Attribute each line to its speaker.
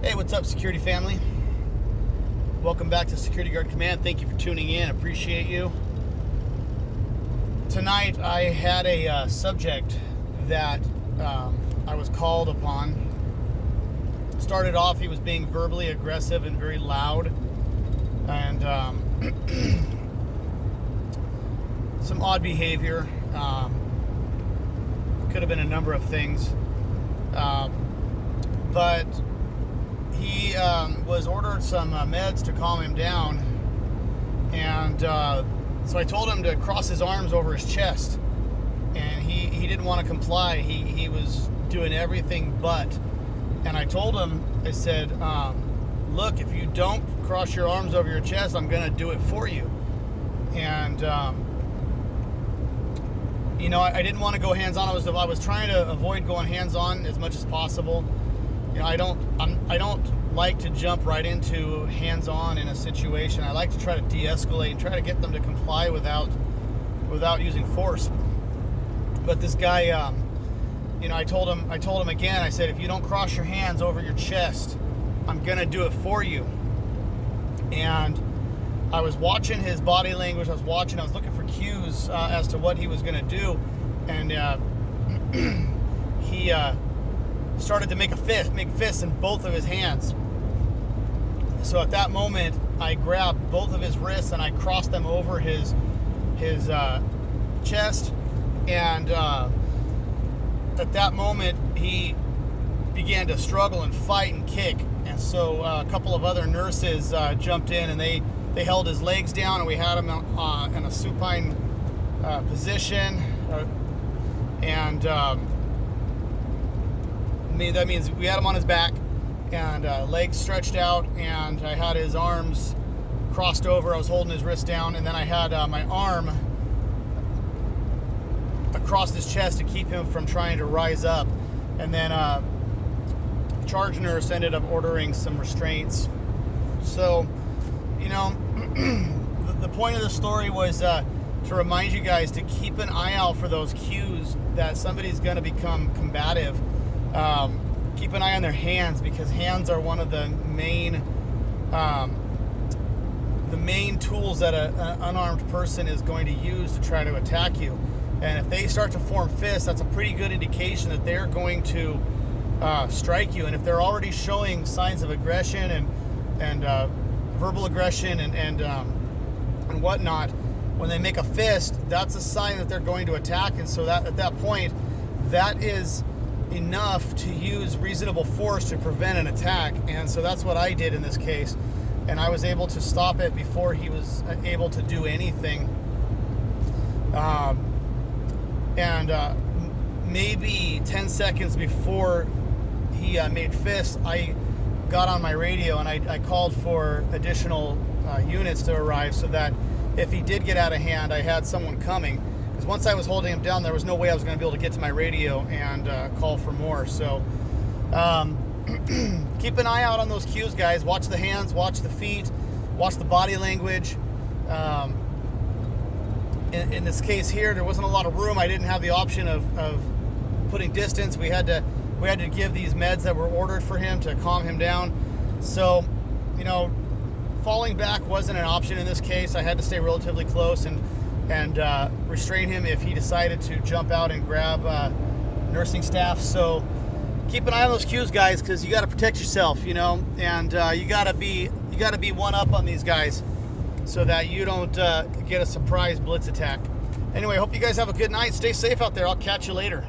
Speaker 1: Hey, what's up, security family? Welcome back to Security Guard Command. Thank you for tuning in. Appreciate you. Tonight, I had a subject that I was called upon. Started off, he was being verbally aggressive and very loud, and some odd behavior. Could have been a number of things, but he was ordered some meds to calm him down, and so I told him to cross his arms over his chest, and he didn't want to comply. He was doing everything but. And I told him, I said, look, if you don't cross your arms over your chest, I'm going to do it for you. And I didn't want to go hands-on. I was trying to avoid going hands-on as much as possible. I don't like to jump right into hands-on in a situation. I like to try to de-escalate and try to get them to comply without using force. But this guy, I told him again. I said, if you don't cross your hands over your chest, I'm gonna do it for you. And I was watching his body language. I was looking for cues as to what he was gonna do, and he started to make fists in both of his hands. So at that moment, I grabbed both of his wrists and I crossed them over his chest, and at that moment he began to struggle and fight and kick. And so a couple of other nurses jumped in, and they held his legs down, and we had him in a supine position, and that means we had him on his back and legs stretched out, and I had his arms crossed over. I was holding his wrist down, and then I had my arm across his chest to keep him from trying to rise up. And then the charge nurse ended up ordering some restraints. So, the point of the story was to remind you guys to keep an eye out for those cues that somebody's going to become combative. Keep an eye on their hands, because hands are one of the main tools that an unarmed person is going to use to try to attack you. And if they start to form fists, that's a pretty good indication that they're going to strike you. And if they're already showing signs of aggression and verbal aggression and whatnot, when they make a fist, that's a sign that they're going to attack. And so that at that point, that is enough to use reasonable force to prevent an attack. And so that's what I did in this case, and I was able to stop it before he was able to do anything. Maybe 10 seconds before he made fists, I got on my radio and I called for additional units to arrive, so that if he did get out of hand, I had someone coming. Because once I was holding him down, there was no way I was going to be able to get to my radio and call for more. So keep an eye out on those cues, guys. Watch the hands, watch the feet, watch the body language. In this case here, there wasn't a lot of room. I didn't have the option of putting distance. We had to give these meds that were ordered for him to calm him down. So, falling back wasn't an option in this case. I had to stay relatively close and restrain him if he decided to jump out and grab nursing staff. So keep an eye on those cues, guys, because you got to protect yourself, and you got to be one up on these guys, so that you don't get a surprise blitz attack. Anyway, hope you guys have a good night. Stay safe out there. I'll catch you later.